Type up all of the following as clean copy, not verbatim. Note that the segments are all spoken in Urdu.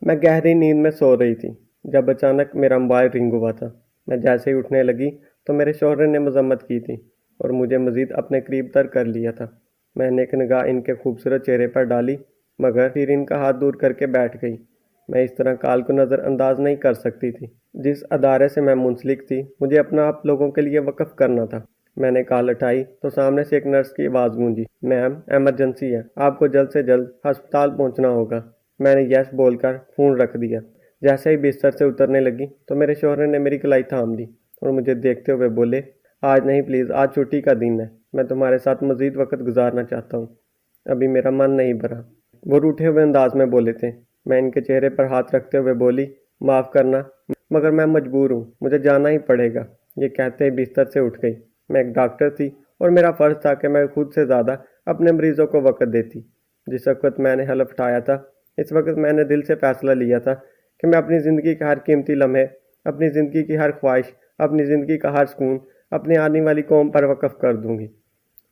میں گہری نیند میں سو رہی تھی جب اچانک میرا موبائل رنگ ہوا تھا۔ میں جیسے ہی اٹھنے لگی تو میرے شوہر نے مذمت کی تھی اور مجھے مزید اپنے قریب تر کر لیا تھا۔ میں نے ایک نگاہ ان کے خوبصورت چہرے پر ڈالی مگر پھر ان کا ہاتھ دور کر کے بیٹھ گئی۔ میں اس طرح کال کو نظر انداز نہیں کر سکتی تھی۔ جس ادارے سے میں منسلک تھی مجھے اپنا آپ لوگوں کے لیے وقف کرنا تھا۔ میں نے کال اٹھائی تو سامنے سے ایک نرس کی آواز گونجی، میم ایمرجنسی ہے، آپ کو جلد سے جلد ہسپتال پہنچنا ہوگا۔ میں نے یس بول کر فون رکھ دیا۔ جیسے ہی بستر سے اترنے لگی تو میرے شوہر نے میری کلائی تھام لی اور مجھے دیکھتے ہوئے بولے، آج نہیں پلیز، آج چھٹی کا دن ہے، میں تمہارے ساتھ مزید وقت گزارنا چاہتا ہوں، ابھی میرا من نہیں بھرا۔ وہ روٹھے ہوئے انداز میں بولے تھے۔ میں ان کے چہرے پر ہاتھ رکھتے ہوئے بولی، معاف کرنا مگر میں مجبور ہوں، مجھے جانا ہی پڑے گا۔ یہ کہتے ہی بستر سے اٹھ گئی۔ میں ایک ڈاکٹر تھی اور میرا فرض تھا کہ میں خود سے زیادہ اپنے مریضوں کو وقت دیتی۔ جس وقت میں نے حلف اٹھایا تھا اس وقت میں نے دل سے فیصلہ لیا تھا کہ میں اپنی زندگی کے ہر قیمتی لمحے، اپنی زندگی کی ہر خواہش، اپنی زندگی کا ہر سکون اپنی آنے والی قوم پر وقف کر دوں گی،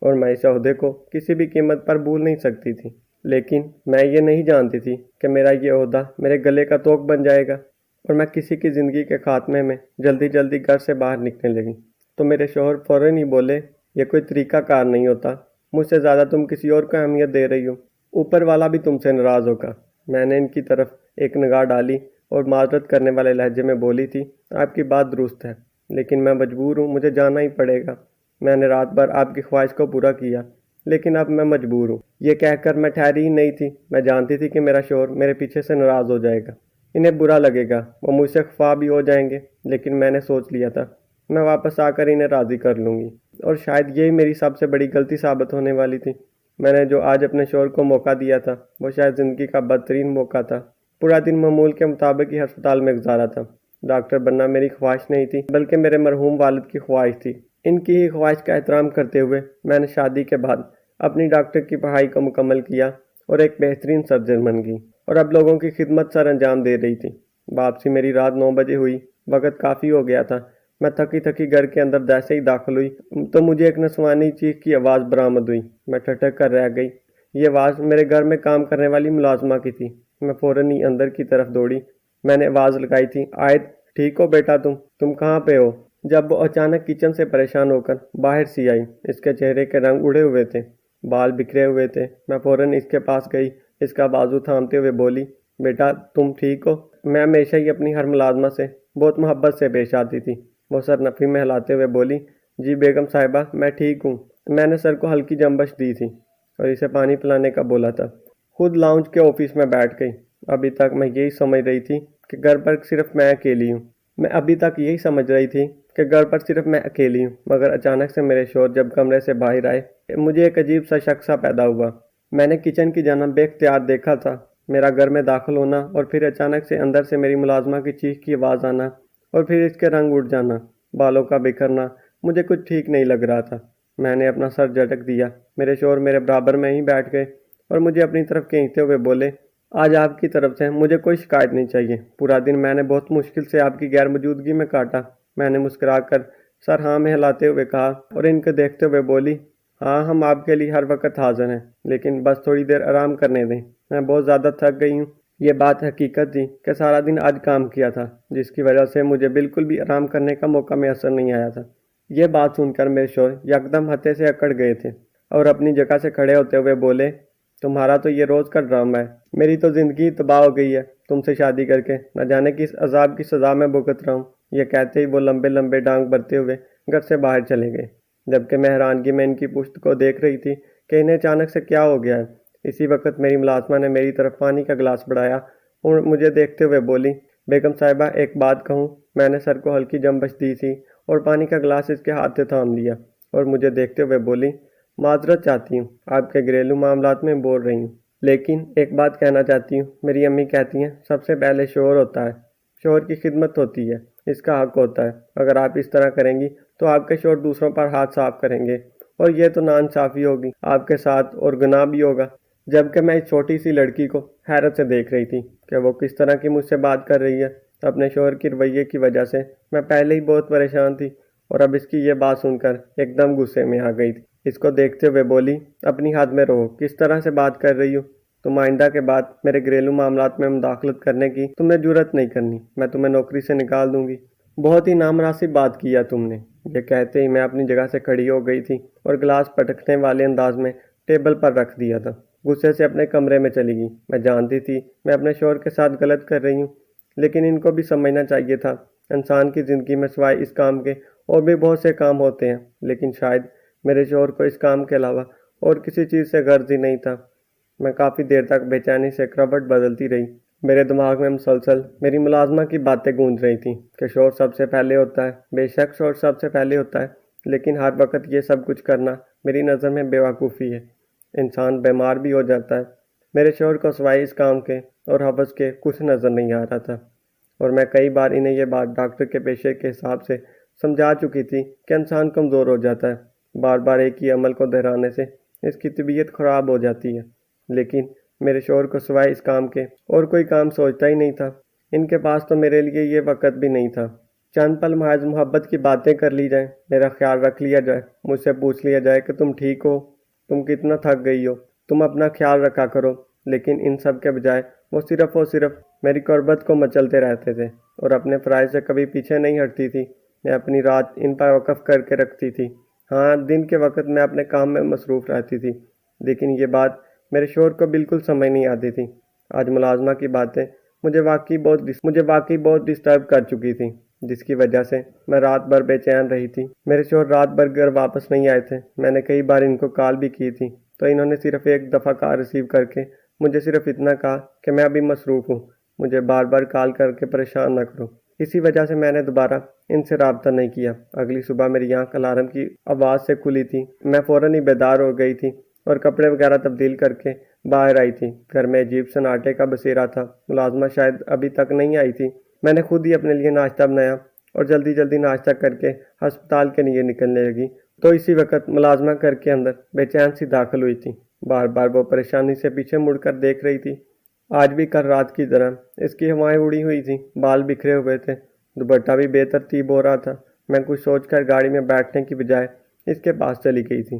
اور میں اس عہدے کو کسی بھی قیمت پر بھول نہیں سکتی تھی۔ لیکن میں یہ نہیں جانتی تھی کہ میرا یہ عہدہ میرے گلے کا توق بن جائے گا اور میں کسی کی زندگی کے خاتمے میں جلدی جلدی گھر سے باہر نکلنے لگی۔ تو میرے شوہر فوراً ہی بولے، یہ کوئی طریقہ کار نہیں ہوتا، مجھ سے زیادہ تم کسی اور کو اہمیت دے رہی ہو، اوپر والا بھی تم سے ناراض ہوگا۔ میں نے ان کی طرف ایک نگاہ ڈالی اور معذرت کرنے والے لہجے میں بولی تھی، آپ کی بات درست ہے لیکن میں مجبور ہوں، مجھے جانا ہی پڑے گا۔ میں نے رات بھر آپ کی خواہش کو پورا کیا لیکن اب میں مجبور ہوں۔ یہ کہہ کر میں ٹھہری ہی نہیں تھی۔ میں جانتی تھی کہ میرا شوہر میرے پیچھے سے ناراض ہو جائے گا، انہیں برا لگے گا، وہ مجھ سے خفا بھی ہو جائیں گے، لیکن میں نے سوچ لیا تھا میں واپس آ کر انہیں راضی کر لوں گی، اور شاید یہی میری سب سے بڑی غلطی ثابت ہونے والی تھی۔ میں نے جو آج اپنے شوہر کو موقع دیا تھا وہ شاید زندگی کا بدترین موقع تھا۔ پورا دن معمول کے مطابق ہی ہسپتال میں گزارا تھا۔ ڈاکٹر بننا میری خواہش نہیں تھی بلکہ میرے مرحوم والد کی خواہش تھی۔ ان کی ہی خواہش کا احترام کرتے ہوئے میں نے شادی کے بعد اپنی ڈاکٹر کی پڑھائی کو مکمل کیا اور ایک بہترین سرجن بن گئی اور اب لوگوں کی خدمت سر انجام دے رہی تھی۔ واپسی میری رات 9 بجے ہوئی، وقت کافی ہو گیا تھا۔ میں تھکی تھکی گھر کے اندر جیسے ہی داخل ہوئی تو مجھے ایک نسوانی چیخ کی آواز برآمد ہوئی۔ میں ٹھٹک کر رہ گئی۔ یہ آواز میرے گھر میں کام کرنے والی ملازمہ کی تھی۔ میں فوراً ہی اندر کی طرف دوڑی۔ میں نے آواز لگائی تھی، عائد ٹھیک ہو بیٹا، تم کہاں پہ ہو؟ جب وہ اچانک کچن سے پریشان ہو کر باہر سی آئی۔ اس کے چہرے کے رنگ اڑے ہوئے تھے، بال بکھرے ہوئے تھے۔ میں فوراً اس کے پاس گئی، اس کا بازو تھامتے ہوئے بولی، بیٹا تم ٹھیک ہو؟ میں ہمیشہ ہی اپنی ہر ملازمہ سے بہت محبت سے پیش آتی تھی۔ وہ سر نفی میں ہلاتے ہوئے بولی، جی بیگم صاحبہ میں ٹھیک ہوں۔ میں نے سر کو ہلکی جنبش دی تھی اور اسے پانی پلانے کا بولا تھا۔ خود لاؤنج کے آفس میں بیٹھ گئی۔ ابھی تک میں یہی سمجھ رہی تھی کہ گھر پر صرف میں اکیلی ہوں۔ مگر اچانک سے میرے شوہر جب کمرے سے باہر آئے مجھے ایک عجیب سا شک سا پیدا ہوا۔ میں نے کچن کی جانب بے اختیار دیکھا تھا۔ میرا گھر میں داخل ہونا اور پھر اچانک سے اندر سے میری ملازمہ کی چیخ کی آواز آنا اور پھر اس کے رنگ اڑ جانا، بالوں کا بکھرنا، مجھے کچھ ٹھیک نہیں لگ رہا تھا۔ میں نے اپنا سر جھٹک دیا۔ میرے شوہر میرے برابر میں ہی بیٹھ گئے اور مجھے اپنی طرف کھینچتے ہوئے بولے، آج آپ کی طرف سے مجھے کوئی شکایت نہیں چاہیے، پورا دن میں نے بہت مشکل سے آپ کی غیر موجودگی میں کاٹا۔ میں نے مسکرا کر سر ہاں میں ہلاتے ہوئے کہا اور ان کو دیکھتے ہوئے بولی، ہاں ہم آپ کے لیے ہر وقت حاضر ہیں، لیکن بس تھوڑی دیر آرام کرنے دیں، میں بہت زیادہ تھک گئی ہوں۔ یہ بات حقیقت تھی کہ سارا دن آج کام کیا تھا جس کی وجہ سے مجھے بالکل بھی آرام کرنے کا موقع میسر نہیں آیا تھا۔ یہ بات سن کر میرے شوہر یکدم ہتے سے اکڑ گئے تھے اور اپنی جگہ سے کھڑے ہوتے ہوئے بولے، تمہارا تو یہ روز کا ڈرامہ ہے، میری تو زندگی تباہ ہو گئی ہے تم سے شادی کر کے، نہ جانے کس عذاب کی سزا میں بھگت رہا ہوں۔ یہ کہتے ہی وہ لمبے لمبے ڈانگ بھرتے ہوئے گھر سے باہر چلے گئے، جبکہ میں حیرانگی میں ان کی پشت کو دیکھ رہی تھی کہ انہیں اچانک سے کیا ہو گیا ہے۔ اسی وقت میری ملازمہ نے میری طرف پانی کا گلاس بڑھایا اور مجھے دیکھتے ہوئے بولی، بیگم صاحبہ ایک بات کہوں؟ میں نے سر کو ہلکی جنبش دی تھی اور پانی کا گلاس اس کے ہاتھ سے تھام لیا اور مجھے دیکھتے ہوئے بولی، معذرت چاہتی ہوں، آپ کے گھریلو معاملات میں بول رہی ہوں، لیکن ایک بات کہنا چاہتی ہوں۔ میری امی کہتی ہیں سب سے پہلے شوہر ہوتا ہے، شوہر کی خدمت ہوتی ہے، اس کا حق ہوتا ہے۔ اگر آپ اس طرح کریں گی تو آپ کے شوہر دوسروں پر ہاتھ صاف کریں گے اور یہ تو ناانصافی ہوگی آپ کے ساتھ اور گناہ بھی ہوگا۔ جبکہ میں اس چھوٹی سی لڑکی کو حیرت سے دیکھ رہی تھی کہ وہ کس طرح کی مجھ سے بات کر رہی ہے۔ اپنے شوہر کی رویے کی وجہ سے میں پہلے ہی بہت پریشان تھی اور اب اس کی یہ بات سن کر ایک دم غصے میں آ گئی تھی۔ اس کو دیکھتے ہوئے بولی، اپنی حد میں رہو، کس طرح سے بات کر رہی ہو؟ تم آئندہ کے بعد میرے گھریلو معاملات میں مداخلت کرنے کی تم نے جرت نہیں کرنی، میں تمہیں نوکری سے نکال دوں گی۔ بہت ہی نامناسب بات کیا تم نے، یہ کہتے ہی میں اپنی جگہ سے کھڑی ہو گئی تھی اور گلاس پٹکنے والے انداز میں ٹیبل پر رکھ دیا تھا۔ غصے سے اپنے کمرے میں چلی گئی۔ میں جانتی تھی میں اپنے شوہر کے ساتھ غلط کر رہی ہوں، لیکن ان کو بھی سمجھنا چاہیے تھا انسان کی زندگی میں سوائے اس کام کے اور بھی بہت سے کام ہوتے ہیں، لیکن شاید میرے شوہر کو اس کام کے علاوہ اور کسی چیز سے غرض ہی نہیں تھا۔ میں کافی دیر تک بے چینی سے کروٹ بدلتی رہی۔ میرے دماغ میں مسلسل میری ملازمہ کی باتیں گونج رہی تھیں کہ شوہر سب سے پہلے ہوتا ہے، بے شک شوہر سب سے پہلے ہوتا ہے، لیکن ہر وقت یہ سب کچھ کرنا میری نظر میں بے وقوفی ہے۔ انسان بیمار بھی ہو جاتا ہے۔ میرے شوہر کو سوائے اس کام کے اور حوث کے کچھ نظر نہیں آ رہا تھا، اور میں کئی بار انہیں یہ بات ڈاکٹر کے پیشے کے حساب سے سمجھا چکی تھی کہ انسان کمزور ہو جاتا ہے، بار بار ایک ہی عمل کو دہرانے سے اس کی طبیعت خراب ہو جاتی ہے، لیکن میرے شوہر کو سوائے اس کام کے اور کوئی کام سوچتا ہی نہیں تھا۔ ان کے پاس تو میرے لیے یہ وقت بھی نہیں تھا۔ چند پل محض محبت کی باتیں کر لی جائیں، میرا خیال رکھ لیا جائے، مجھ سے پوچھ لیا جائے کہ تم ٹھیک ہو، تم کتنا تھک گئی ہو، تم اپنا خیال رکھا کرو، لیکن ان سب کے بجائے وہ صرف اور صرف میری قربت کو مچلتے رہتے تھے اور اپنے فرائض سے کبھی پیچھے نہیں ہٹتی تھی۔ میں اپنی رات ان پر وقف کر کے رکھتی تھی۔ ہاں، دن کے وقت میں اپنے کام میں مصروف رہتی تھی، لیکن یہ بات میرے شوہر کو بالکل سمجھ نہیں آتی تھی۔ آج ملازمہ کی باتیں مجھے واقعی بہت ڈسٹرب کر چکی تھی، جس کی وجہ سے میں رات بھر بے چین رہی تھی۔ میرے شوہر رات بھر گھر واپس نہیں آئے تھے۔ میں نے کئی بار ان کو کال بھی کی تھی، تو انہوں نے صرف ایک دفعہ کال ریسیو کر کے مجھے صرف اتنا کہا کہ میں ابھی مصروف ہوں، مجھے بار بار کال کر کے پریشان نہ کرو۔ اسی وجہ سے میں نے دوبارہ ان سے رابطہ نہیں کیا۔ اگلی صبح میری آنکھ الارم کی آواز سے کھلی تھی۔ میں فوراً ہی بیدار ہو گئی تھی اور کپڑے وغیرہ تبدیل کر کے باہر آئی تھی۔ گھر میں عجیب سناٹے کا بسیرا تھا۔ ملازمہ شاید ابھی تک نہیں آئی تھی۔ میں نے خود ہی اپنے لیے ناشتہ بنایا اور جلدی جلدی ناشتہ کر کے ہسپتال کے لیے نکلنے لگی، تو اسی وقت ملازمہ گھر کے اندر بے چین سی داخل ہوئی تھی۔ بار بار وہ پریشانی سے پیچھے مڑ کر دیکھ رہی تھی۔ آج بھی کل رات کی طرح اس کی ہوائیں اڑی ہوئی تھیں، بال بکھرے ہوئے تھے، دوپٹہ بھی بے ترتیب ہو رہا تھا۔ میں کچھ سوچ کر گاڑی میں بیٹھنے کی بجائے اس کے پاس چلی گئی تھی۔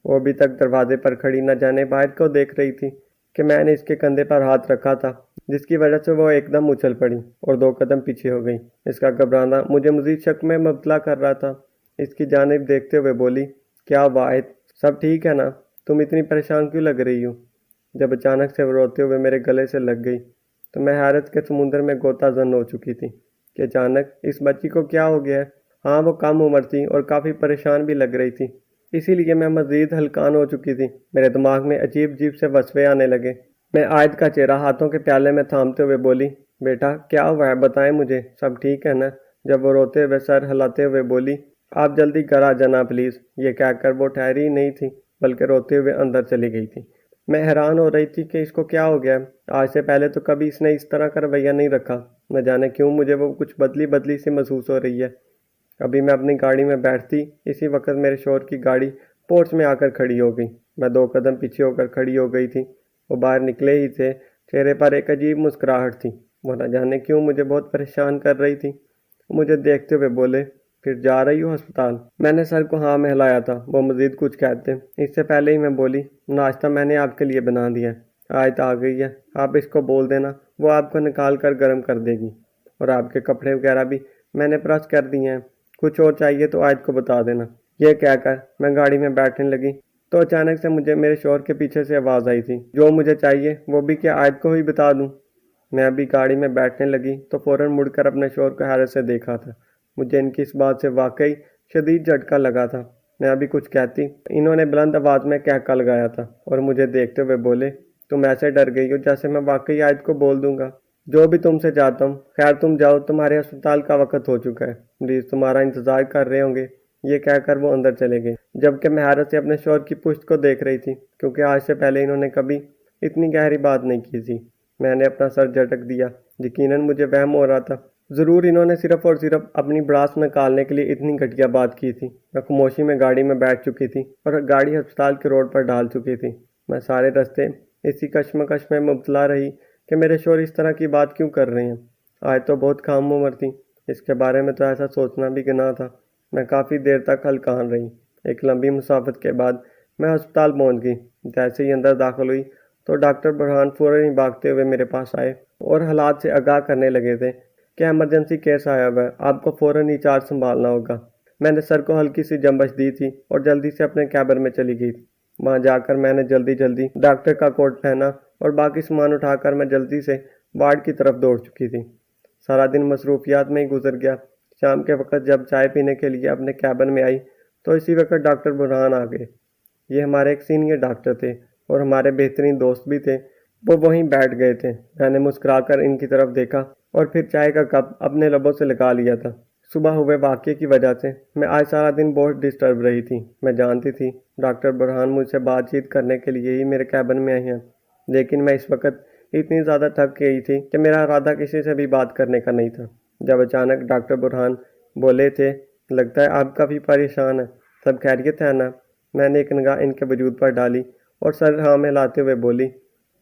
وہ ابھی تک دروازے پر کھڑی نہ جانے باہر کو دیکھ رہی تھی کہ میں نے اس کے کندھے پر ہاتھ رکھا تھا، جس کی وجہ سے وہ ایک دم اچھل پڑی اور 2 قدم پیچھے ہو گئی۔ اس کا گھبرانا مجھے مزید شک میں مبتلا کر رہا تھا۔ اس کی جانب دیکھتے ہوئے بولی، کیا واحد، سب ٹھیک ہے نا؟ تم اتنی پریشان کیوں لگ رہی ہو؟ جب اچانک سے وہ روتے ہوئے میرے گلے سے لگ گئی تو میں حیرت کے سمندر میں غوطہ زن ہو چکی تھی کہ اچانک اس بچی کو کیا ہو گیا ہے۔ ہاں، وہ کم عمر تھی اور کافی پریشان بھی لگ رہی تھی، اسی لیے میں مزید ہلکان ہو چکی تھی۔ میرے دماغ میں عجیب عجیب سے وسوسے آنے لگے۔ میں عائد کا چہرہ ہاتھوں کے پیالے میں تھامتے ہوئے بولی، بیٹا کیا ہوا ہے، بتائیں مجھے، سب ٹھیک ہے نا؟ جب وہ روتے ہوئے سر ہلاتے ہوئے بولی، آپ جلدی گھر آ جانا پلیز، یہ کہہ کر وہ ٹھہری ہی نہیں تھی بلکہ روتے ہوئے اندر چلی گئی تھی۔ میں حیران ہو رہی تھی کہ اس کو کیا ہو گیا۔ آج سے پہلے تو کبھی اس نے اس طرح کا رویہ نہیں رکھا، نہ جانے کیوں مجھے وہ کچھ بدلی سی محسوس ہو رہی ہے۔ ابھی میں اپنی گاڑی میں بیٹھتی، اسی وقت میرے شوہر کی گاڑی پورچ میں آ کر کھڑی ہو گئی۔ میں 2 قدم پیچھے ہو کر کھڑی ہو گئی تھی۔ وہ باہر نکلے ہی تھے، چہرے پر ایک عجیب مسکراہٹ تھی۔ وہ نہ جانے کیوں مجھے بہت پریشان کر رہی تھی۔ مجھے دیکھتے ہوئے بولے، پھر جا رہی ہو ہسپتال؟ میں نے سر کو ہاں میں ہلایا تھا، وہ مزید کچھ کہتے، اس سے پہلے ہی میں بولی، ناشتہ میں نے آپ کے لیے بنا دیا ہے، آیت آ گئی ہے، آپ اس کو بول دینا، وہ آپ کو نکال کر گرم کر دے گی، اور آپ کے کپڑے وغیرہ بھی میں نے پریس کر دیے ہیں، کچھ اور چاہیے تو آیت کو بتا دینا۔ یہ کہہ کر میں گاڑی میں بیٹھنے لگی تو اچانک سے مجھے میرے شوہر کے پیچھے سے آواز آئی تھی، جو مجھے چاہیے وہ بھی کیا آیت کو ہی بتا دوں؟ میں ابھی گاڑی میں بیٹھنے لگی تو فوراً مڑ کر اپنے شوہر کو حیرت سے دیکھا تھا۔ مجھے ان کی اس بات سے واقعی شدید جھٹکا لگا تھا۔ میں ابھی کچھ کہتی، انہوں نے بلند آواز میں کہکا لگایا تھا اور مجھے دیکھتے ہوئے بولے، تم ایسے ڈر گئی ہو جیسے میں واقعی آیت کو بول دوں گا۔ جو بھی تم سے چاہتا ہوں، خیر تم جاؤ، تمہارے ہسپتال کا وقت ہو چکا ہے، پلیز تمہارا انتظار کر رہے ہوں گے۔ یہ کہہ کر وہ اندر چلے گئے، جبکہ میں حیرت سے اپنے شوہر کی پشت کو دیکھ رہی تھی، کیونکہ آج سے پہلے انہوں نے کبھی اتنی گہری بات نہیں کی تھی۔ میں نے اپنا سر جھٹک دیا۔ یقیناً مجھے وہم ہو رہا تھا، ضرور انہوں نے صرف اور صرف اپنی بڑاس نکالنے کے لیے اتنی گھٹیا بات کی تھی۔ میں خاموشی میں گاڑی میں بیٹھ چکی تھی اور گاڑی ہسپتال کے روڈ پر ڈال چکی تھی۔ میں سارے راستے اسی کشمکش میں مبتلا رہی کہ میرے شوہر اس طرح کی بات کیوں کر رہے ہیں۔ آج تو بہت کم عمر تھی، اس کے بارے میں تو ایسا سوچنا بھی گناہ تھا۔ میں کافی دیر تک ہلکان رہی۔ ایک لمبی مسافت کے بعد میں ہسپتال پہنچ گئی۔ جیسے ہی اندر داخل ہوئی تو ڈاکٹر برہان فوراً ہی بھاگتے ہوئے میرے پاس آئے اور حالات سے آگاہ کرنے لگے تھے کہ ایمرجنسی کیس آیا ہوا ہے، آپ کو فوراً ہی چارج سنبھالنا ہوگا۔ میں نے سر کو ہلکی سی جنبش دی تھی اور جلدی سے اپنے کیبن میں چلی گئی تھی۔ وہاں جا کر میں نے جلدی ڈاکٹر کا کوٹ پہنا اور باقی سامان اٹھا کر میں جلدی سے وارڈ کی طرف دوڑ چکی تھی۔ سارا دن مصروفیات میں ہی گزر گیا۔ شام کے وقت جب چائے پینے کے لیے اپنے کیبن میں آئی تو اسی وقت ڈاکٹر برہان آ گئے۔ یہ ہمارے ایک سینئر ڈاکٹر تھے اور ہمارے بہترین دوست بھی تھے۔ وہ وہیں بیٹھ گئے تھے۔ میں نے مسکرا کر ان کی طرف دیکھا اور پھر چائے کا کپ اپنے لبوں سے لگا لیا تھا۔ صبح ہوئے واقعے کی وجہ سے میں آج سارا دن بہت ڈسٹرب رہی تھی۔ میں جانتی تھی ڈاکٹر برہان مجھ سے بات چیت کرنے کے لیے ہی میرے کیبن میں آئی ہیں، لیکن میں اس وقت اتنی زیادہ تھک گئی تھی کہ میرا ارادہ کسی سے بھی بات کرنے کا نہیں تھا۔ جب اچانک ڈاکٹر برہان بولے تھے، لگتا ہے آپ کافی پریشان ہیں، سب خیریت ہے نا؟ میں نے ایک نگاہ ان کے وجود پر ڈالی اور سر ہاں میں لاتے ہوئے بولی،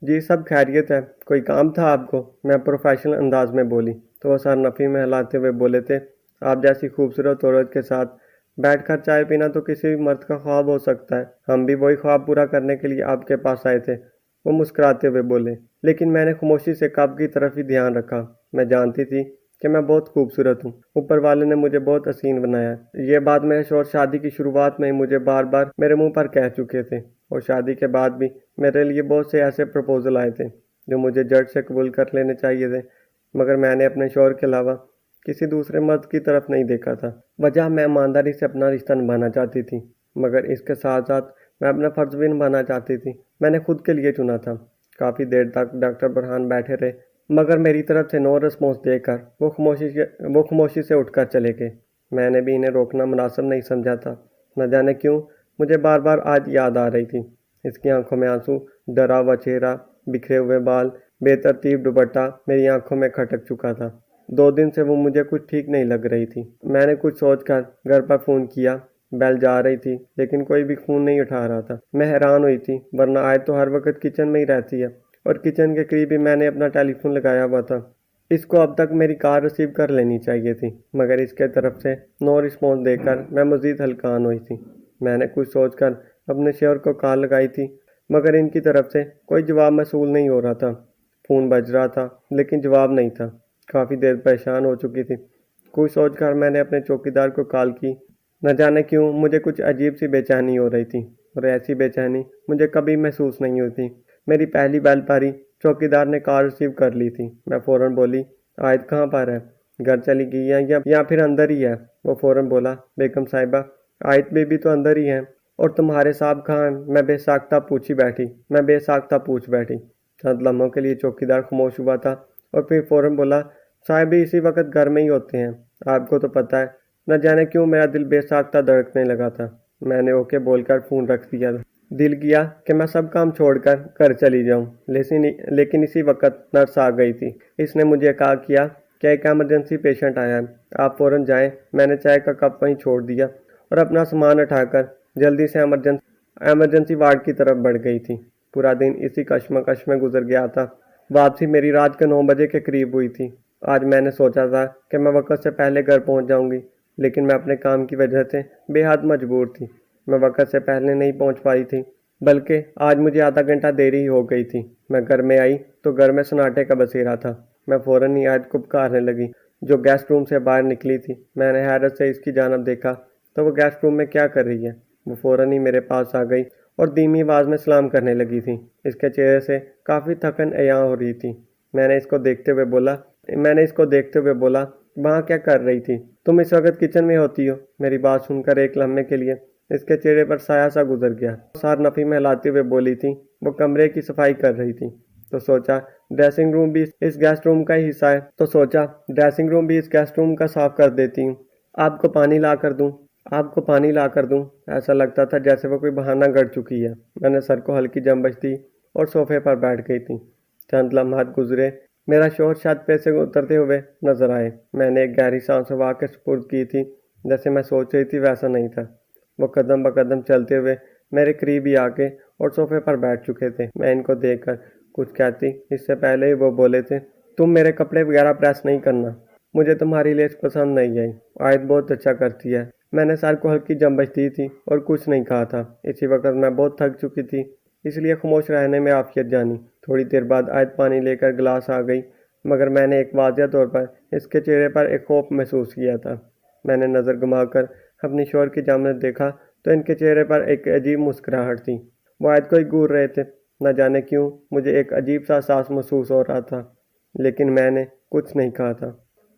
جی سب خیریت ہے، کوئی کام تھا آپ کو؟ میں پروفیشنل انداز میں بولی تو وہ سر نفی میں ہلاتے ہوئے بولے تھے، آپ جیسی خوبصورت عورت کے ساتھ بیٹھ کر چائے پینا تو کسی بھی مرد کا خواب ہو سکتا ہے، ہم بھی وہی خواب پورا کرنے کے لیے آپ کے پاس آئے تھے۔ وہ مسکراتے ہوئے بولے، لیکن میں نے خاموشی سے کپ کی طرف ہی دھیان رکھا۔ میں جانتی تھی کہ میں بہت خوبصورت ہوں، اوپر والے نے مجھے بہت حسین بنایا ہے۔ یہ بات میرے شوہر شادی کی شروعات میں ہی مجھے بار بار میرے منہ پر کہہ چکے تھے، اور شادی کے بعد بھی میرے لیے بہت سے ایسے پروپوزل آئے تھے جو مجھے جھٹ سے قبول کر لینے چاہیے تھے، مگر میں نے اپنے شوہر کے علاوہ کسی دوسرے مرد کی طرف نہیں دیکھا تھا۔ وجہ میں ایمانداری سے اپنا رشتہ نبھانا چاہتی تھی، مگر اس کے ساتھ ساتھ میں اپنا فرض بھی نبھانا چاہتی تھی۔ میں نے خود کے لیے چنا تھا۔ کافی دیر تک ڈاکٹر برہان بیٹھے رہے، مگر میری طرف سے نو رسپانس دے کر وہ خاموشی سے اٹھ کر چلے گئے۔ میں نے بھی انہیں روکنا مناسب نہیں سمجھا تھا۔ نہ جانے کیوں مجھے بار بار آج یاد آ رہی تھی۔ اس کی آنکھوں میں آنسو، ڈرا ہوا چہرہ، بکھرے ہوئے بال، بے ترتیب دوپٹہ میری آنکھوں میں کھٹک چکا تھا۔ 2 دن سے وہ مجھے کچھ ٹھیک نہیں لگ رہی تھی۔ میں نے کچھ سوچ کر گھر پر فون کیا، بیل جا رہی تھی لیکن کوئی بھی فون نہیں اٹھا رہا تھا۔ میں حیران ہوئی تھی، ورنہ آج تو ہر وقت کچن میں ہی رہتی ہے، اور کچن کے قریب ہی میں نے اپنا ٹیلی فون لگایا ہوا تھا۔ اس کو اب تک میری کال ریسیو کر لینی چاہیے تھی، مگر اس کے طرف سے نو رسپانس دے کر میں مزید ہلکان ہوئی تھی۔ میں نے کچھ سوچ کر اپنے شوہر کو کال لگائی تھی، مگر ان کی طرف سے کوئی جواب موصول نہیں ہو رہا تھا۔ فون بج رہا تھا لیکن جواب نہیں تھا۔ کافی دیر پریشان ہو چکی تھی۔ کچھ سوچ کر میں نے اپنے چوکیدار کو کال کی۔ نہ جانے کیوں مجھے کچھ عجیب سی بے چینی ہو رہی تھی، اور ایسی بے چینی مجھے کبھی محسوس نہیں ہوتی۔ میری پہلی بیل پاری چوکیدار نے کال ریسیو کر لی تھی۔ میں فوراً بولی، عائد کہاں پر ہے؟ گھر چلی گئی ہے یا پھر اندر ہی ہے؟ وہ فوراً بولا، بیگم صاحبہ عائد بیبی تو اندر ہی ہیں، اور تمہارے صاحب کہاں ہیں؟ میں بے ساختہ پوچھ بیٹھی۔ چند لمحوں کے لیے چوکیدار خاموش ہوا تھا اور پھر فوراً بولا، صاحب بھی اسی وقت گھر میں ہی ہوتے ہیں، آپ کو تو پتہ ہے۔ نہ جانے کیوں میرا دل بے ساختہ دھڑکنے لگا تھا۔ میں نے اوکے بول کر فون رکھ دیا تھا۔ دل کیا کہ میں سب کام چھوڑ کر گھر چلی جاؤں، لیکن اسی وقت نرس آ گئی تھی۔ اس نے مجھے کہا کیا کہ ایک ایمرجنسی پیشنٹ آیا ہے، آپ فوراً جائیں۔ میں نے چائے کا کپ وہیں چھوڑ دیا اور اپنا سامان اٹھا کر جلدی سے ایمرجنسی وارڈ کی طرف بڑھ گئی تھی۔ پورا دن اسی کشمکش میں گزر گیا تھا۔ واپسی میری رات کے 9 بجے کے قریب ہوئی تھی۔ آج میں نے سوچا تھا کہ میں وقت سے پہلے گھر پہنچ جاؤں گی، لیکن میں اپنے کام کی وجہ سے بے حد مجبور تھی۔ میں وقت سے پہلے نہیں پہنچ پائی تھی، بلکہ آج مجھے آدھا گھنٹہ دیری ہی ہو گئی تھی۔ میں گھر میں آئی تو گھر میں سناٹے کا بسیرا تھا۔ میں فوراً ہی عائد کو پکارنے لگی، جو گیسٹ روم سے باہر نکلی تھی۔ میں نے حیرت سے اس کی جانب دیکھا تو وہ گیسٹ روم میں کیا کر رہی ہے۔ وہ فوراً ہی میرے پاس آ گئی اور دھیمی آواز میں سلام کرنے لگی تھی۔ اس کے چہرے سے کافی تھکن عیاں ہو رہی تھی۔ میں نے اس کو دیکھتے ہوئے بولا، وہاں کیا کر رہی تھی؟ تم اس وقت کچن میں ہوتی ہو؟ میری بات سن کر ایک لمحے کے لیے اس کے چہرے پر سایہ سا گزر گیا۔ سار نفی میں ہلاتے ہوئے بولی تھی، وہ کمرے کی صفائی کر رہی تھی، تو سوچا ڈریسنگ روم بھی اس گیسٹ روم کا ہی حصہ ہے، صاف کر دیتی ہوں۔ آپ کو پانی لا کر دوں؟ ایسا لگتا تھا جیسے وہ کوئی بہانہ گڑھ چکی ہے۔ میں نے سر کو ہلکی جنبش دی اور صوفے پر بیٹھ گئی تھی۔ چند لمحات گزرے، میرا شوہر چھت پہ سے اترتے ہوئے نظر آئے۔ میں نے ایک گہری سانس ہوا کے سپرد کی تھی، جیسے میں سوچ رہی تھی ویسا نہیں تھا۔ وہ قدم بقدم چلتے ہوئے میرے قریب ہی آ کے اور صوفے پر بیٹھ چکے تھے۔ میں ان کو دیکھ کر کچھ کہتی اس سے پہلے ہی وہ بولے تھے، تم میرے کپڑے وغیرہ پریس نہیں کرنا، مجھے تمہاری لیس پسند نہیں آئی، عائد بہت اچھا کرتی ہے۔ میں نے سر کو ہلکی جنبش دی تھی اور کچھ نہیں کہا تھا۔ اسی وقت میں بہت تھک چکی تھی، اس لیے خاموش رہنے میں عافیت جانی۔ تھوڑی دیر بعد آیت پانی لے کر گلاس آ گئی، مگر میں نے ایک واضح طور پر اس کے چہرے پر ایک خوف محسوس کیا تھا۔ میں نے نظر گھما کر اپنی شوہر کی جانب دیکھا تو ان کے چہرے پر ایک عجیب مسکراہٹ تھی۔ وہ آیت کو ہی گور رہے تھے۔ نہ جانے کیوں مجھے ایک عجیب سا احساس محسوس ہو رہا تھا، لیکن میں نے کچھ نہیں کہا تھا۔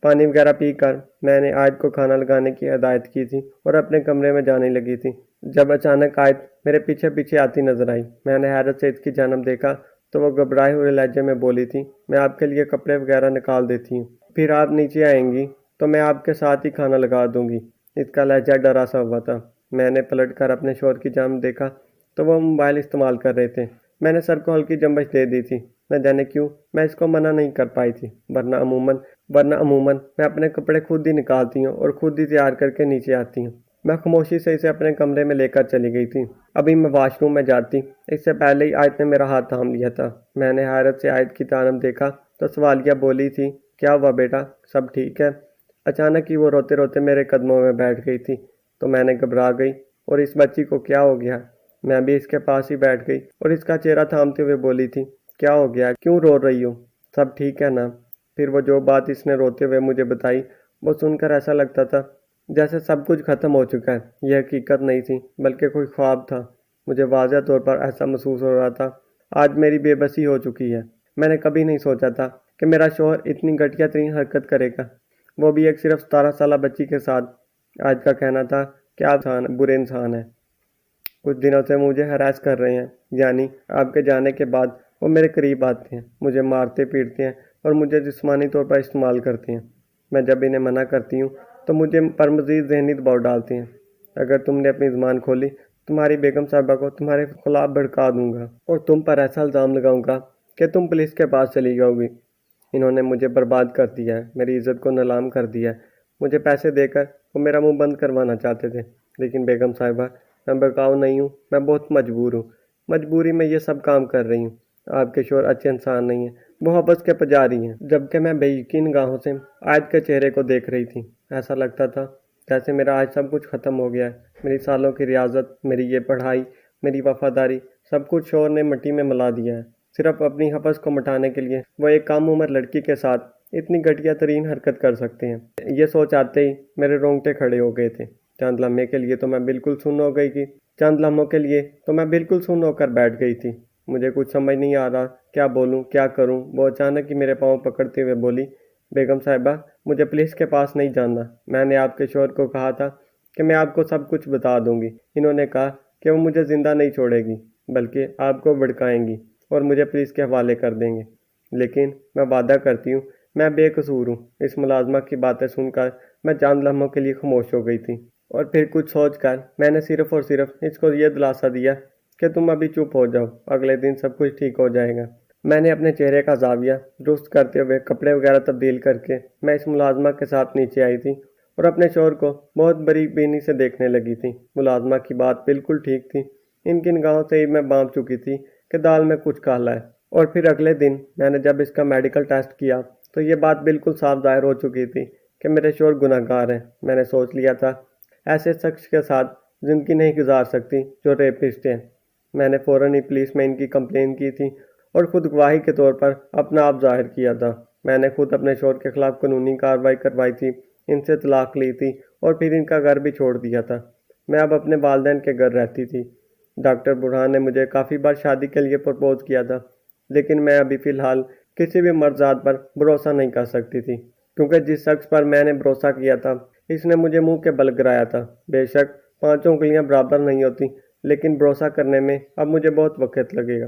پانی وغیرہ پی کر میں نے آیت کو کھانا لگانے کی ہدایت کی تھی اور اپنے کمرے میں جانے لگی تھی، جب اچانک آیت میرے پیچھے پیچھے آتی نظر آئی۔ میں نے حیرت سے اس کی جانب دیکھا تو وہ گھبرائے ہوئے لہجے میں بولی تھی، میں آپ کے لیے کپڑے وغیرہ نکال دیتی ہوں، پھر آپ نیچے آئیں گی تو میں آپ کے ساتھ ہی کھانا لگا دوں گی۔ اس کا لہجہ ڈرا سا ہوا تھا۔ میں نے پلٹ کر اپنے شوہر کی جانب دیکھا تو وہ موبائل استعمال کر رہے تھے۔ میں نے سر کو ہلکی جنبش دے دی تھی۔ نہ جانے کیوں میں اس کو منع نہیں کر پائی تھی، ورنہ عموماً میں اپنے کپڑے خود ہی نکالتی ہوں اور خود ہی تیار کر کے نیچے آتی ہوں۔ میں خاموشی سے اسے اپنے کمرے میں لے کر چلی گئی تھی۔ ابھی میں واش روم میں جاتی اس سے پہلے ہی آیت نے میرا ہاتھ تھام لیا تھا۔ میں نے حیرت سے آیت کی جانب دیکھا تو سوالیہ بولی تھی، کیا ہوا بیٹا، سب ٹھیک ہے؟ اچانک ہی وہ روتے روتے میرے قدموں میں بیٹھ گئی تھی تو میں نے گھبرا گئی، اور اس بچی کو کیا ہو گیا؟ میں بھی اس کے پاس ہی بیٹھ گئی اور اس کا چہرہ تھامتے ہوئے بولی تھی، کیا ہو گیا، کیوں رو رہی ہو، سب ٹھیک ہے نا؟ پھر وہ جو بات اس نے روتے ہوئے مجھے بتائی وہ سن کر ایسا لگتا تھا جیسے سب کچھ ختم ہو چکا ہے۔ یہ حقیقت نہیں تھی بلکہ کوئی خواب تھا۔ مجھے واضح طور پر ایسا محسوس ہو رہا تھا آج میری بے بسی ہو چکی ہے۔ میں نے کبھی نہیں سوچا تھا کہ میرا شوہر اتنی گھٹیا ترین حرکت کرے گا، وہ بھی ایک صرف 17 سالہ بچی کے ساتھ۔ آج کا کہنا تھا کہ آپ برے انسان ہیں، کچھ دنوں سے مجھے ہراس کر رہے ہیں، یعنی آپ کے جانے کے بعد وہ میرے قریب آتے ہیں، مجھے مارتے پیٹتے ہیں اور مجھے جسمانی طور پر استعمال کرتے ہیں۔ میں جب انہیں منع کرتی ہوں تو مجھے پر مزید ذہنی دباؤ ڈالتے ہیں۔ اگر تم نے اپنی زبان کھولی تمہاری بیگم صاحبہ کو تمہارے خلاف بھڑکا دوں گا اور تم پر ایسا الزام لگاؤں گا کہ تم پولیس کے پاس چلی جاؤ گی۔ انہوں نے مجھے برباد کر دیا ہے، میری عزت کو نیلام کر دیا ہے۔ مجھے پیسے دے کر وہ میرا منہ بند کروانا چاہتے تھے، لیکن بیگم صاحبہ میں بکاؤ نہیں ہوں، میں بہت مجبور ہوں، مجبوری میں یہ سب کام کر رہی ہوں۔ آپ کے شوہر اچھے انسان نہیں ہیں، وہ حبس کے پجاری ہیں۔ جبکہ میں بے یقین نگاہوں سے آیت کے چہرے کو دیکھ رہی تھی۔ ایسا لگتا تھا جیسے میرا آج سب کچھ ختم ہو گیا ہے۔ میری سالوں کی ریاضت، میری یہ پڑھائی، میری وفاداری، سب کچھ شوہر نے مٹی میں ملا دیا ہے، صرف اپنی حبس کو مٹانے کے لیے وہ ایک کم عمر لڑکی کے ساتھ اتنی گھٹیا ترین حرکت کر سکتے ہیں۔ یہ سوچ آتے ہی میرے رونگٹے کھڑے ہو گئے تھے۔ چند لمحے کے لیے تو میں بالکل سن ہو گئی تھی، کر بیٹھ گئی تھی۔ مجھے کچھ سمجھ نہیں آ رہا کیا بولوں کیا کروں۔ وہ اچانک ہی میرے پاؤں پکڑتے ہوئے بولی، بیگم صاحبہ مجھے پولیس کے پاس نہیں جانا، میں نے آپ کے شوہر کو کہا تھا کہ میں آپ کو سب کچھ بتا دوں گی۔ انہوں نے کہا کہ وہ مجھے زندہ نہیں چھوڑے گی بلکہ آپ کو بھڑکائیں گی اور مجھے پولیس کے حوالے کر دیں گے، لیکن میں وعدہ کرتی ہوں میں بے قصور ہوں۔ اس ملازمہ کی باتیں سن کر میں چند لمحوں کے لیے خاموش ہو گئی تھی، اور پھر کچھ سوچ کر میں نے صرف اور صرف اس کو یہ دلاسا دیا کہ تم ابھی چپ ہو جاؤ، اگلے دن سب کچھ ٹھیک ہو جائے گا۔ میں نے اپنے چہرے کا زاویہ درست کرتے ہوئے کپڑے وغیرہ تبدیل کر کے میں اس ملازمہ کے ساتھ نیچے آئی تھی اور اپنے شوہر کو بہت بری بینی سے دیکھنے لگی تھی۔ ملازمہ کی بات بالکل ٹھیک تھی، ان کی نگاہوں سے ہی میں بانپ چکی تھی کہ دال میں کچھ کالا ہے۔ اور پھر اگلے دن میں نے جب اس کا میڈیکل ٹیسٹ کیا تو یہ بات بالکل صاف ظاہر ہو چکی تھی کہ میرے شوہر گناہ گار ہیں۔ میں نے سوچ لیا تھا ایسے شخص کے ساتھ زندگی نہیں گزار سکتی جو ریپسٹ ہیں۔ میں نے فوراً ہی پولیس میں ان کی کمپلین کی تھی اور خود گواہی کے طور پر اپنا آپ ظاہر کیا تھا۔ میں نے خود اپنے شوہر کے خلاف قانونی کارروائی کروائی تھی، ان سے طلاق لی تھی اور پھر ان کا گھر بھی چھوڑ دیا تھا۔ میں اب اپنے والدین کے گھر رہتی تھی۔ ڈاکٹر برہان نے مجھے کافی بار شادی کے لیے پرپوز کیا تھا، لیکن میں ابھی فی الحال کسی بھی مرد ذات پر بھروسہ نہیں کر سکتی تھی، کیونکہ جس شخص پر میں نے بھروسہ کیا تھا اس نے مجھے منہ کے بل گرایا تھا۔ بے شک 5 انگلیاں برابر نہیں ہوتی، لیکن بھروسہ کرنے میں اب مجھے بہت وقت لگے گا۔